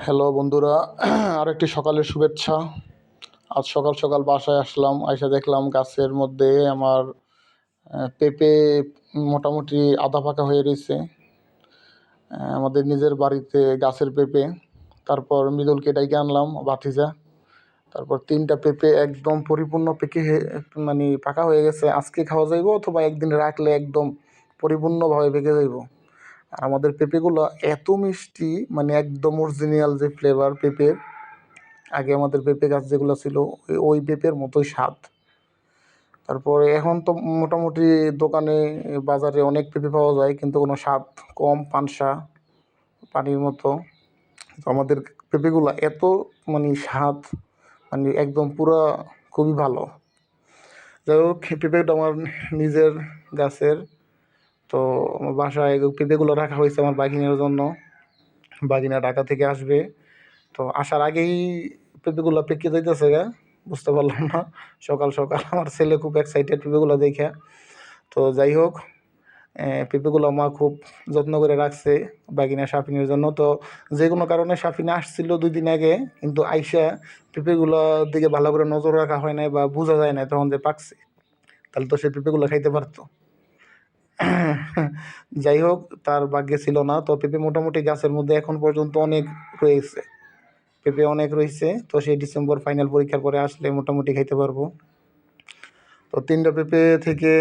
Hello বন্ধুরা, আরেকটি সকালের শুভেচ্ছা। আজ সকাল সকাল বাসায় আসলাম, আইসা দেখলাম গাছের মধ্যে আমার পেঁপে মোটামুটি আধা পাকা হয়ে রয়েছে। আমাদের নিজের বাড়িতে গাছের পেঁপে। তারপর মৃদুলকে ডাইকে আনলাম, ভাতিজা। তারপর 3টা পেঁপে একদম পরিপূর্ণ পেকে মানে পাকা হয়ে গেছে। আজকে খাওয়া যাইব অথবা একদিন রাখলে একদম পরিপূর্ণভাবে পেকে যাইব। আর আমাদের পেঁপেগুলো এত মিষ্টি, মানে একদম অরিজিনাল যে ফ্লেভার পেঁপের, আগে আমাদের পেঁপে গাছ যেগুলো ছিল ওই পেঁপের মতোই স্বাদ। তারপরে এখন তো মোটামুটি দোকানে বাজারে অনেক পেঁপে পাওয়া যায়, কিন্তু কোনো স্বাদ কম, পানসা পানির মতো। তো আমাদের পেঁপেগুলো এত মানে স্বাদ, মানে একদম পুরা খুবই ভালো। যাই হোক, পেঁপেটা আমার নিজের গাছের। তো আমার বাসায় পেঁপেগুলো রাখা হয়েছে আমার বাগিনের জন্য। বাগিনা ঢাকা থেকে আসবে, তো আসার আগেই পেঁপেগুলো পেকে যাইতেছে গা, বুঝতে পারলাম না। সকাল সকাল আমার ছেলে খুব এক্সাইটেড পেঁপেগুলো দেখে। তো যাই হোক, পেঁপেগুলো মা খুব যত্ন করে রাখছে বাগিনা সাফিনের জন্য। তো যে কোনো কারণে সাফিনে আসছিল 2 দিন আগে, কিন্তু আইসা পেঁপেগুলোর দিকে ভালো করে নজর রাখা হয় নাই বা বোঝা যায় না তখন যে পাকছে, তাহলে তো সে পেঁপেগুলো খাইতে পারতো। যাই হোক, তার ভাগ্যে ছিল না। তো পেঁপে মোটামুটি গাছের মধ্যে এখন পর্যন্ত অনেক রয়েছে, পেঁপে অনেক রয়েছে। তো সেই ডিসেম্বর ফাইনাল পরীক্ষার পরে আসলে মোটামুটি খাইতে পারবো। তো 3টা পেঁপে থেকে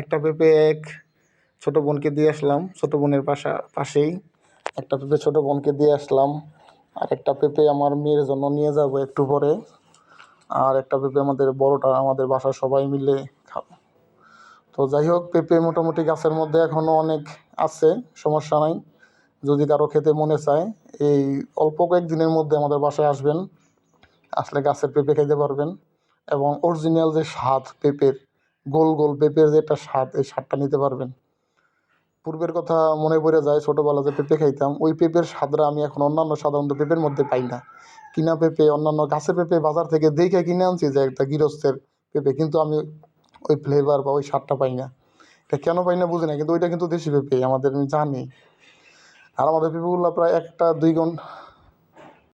একটা পেঁপে এক ছোটো বোনকে দিয়ে আসলাম, ছোটো বোনের পাশেই একটা পেঁপে ছোটো বোনকে দিয়ে আসলাম। আর একটা পেঁপে আমার মেয়ের জন্য নিয়ে যাব একটু পরে। আর একটা পেঁপে আমাদের বড়টা আমাদের বাসার সবাই মিলে খাবো। তো যাই হোক, পেঁপে মোটামুটি গাছের মধ্যে এখনও অনেক আছে, সমস্যা নাই। যদি কারো খেতে মনে চায়, এই অল্প কয়েকদিনের মধ্যে আমাদের বাসায় আসবেন, আসলে গাছের পেঁপে খাইতে পারবেন। এবং অরিজিনাল যে স্বাদ পেঁপের, গোল গোল পেঁপের যে একটা স্বাদ, এই স্বাদটা নিতে পারবেন। পূর্বের কথা মনে পড়ে যায়, ছোটোবেলা যে পেঁপে খাইতাম, ওই পেঁপের স্বাদটা আমি এখন অন্যান্য সাধারণত পেঁপের মধ্যে পাই না। কিনা পেঁপে, অন্যান্য গাছের পেঁপে বাজার থেকে দেখে কিনে আনছি যে একটা গৃহস্থের পেঁপে, কিন্তু আমি ওই ফ্লেভার বা ওই স্বাদটা পাই না। এটা কেন পাই না বুঝি না, কিন্তু ওইটা কিন্তু দেশি পেঁপে আমাদের, আমি জানি। আর আমাদের পেঁপেগুলো প্রায় 1-2 ঘন্টা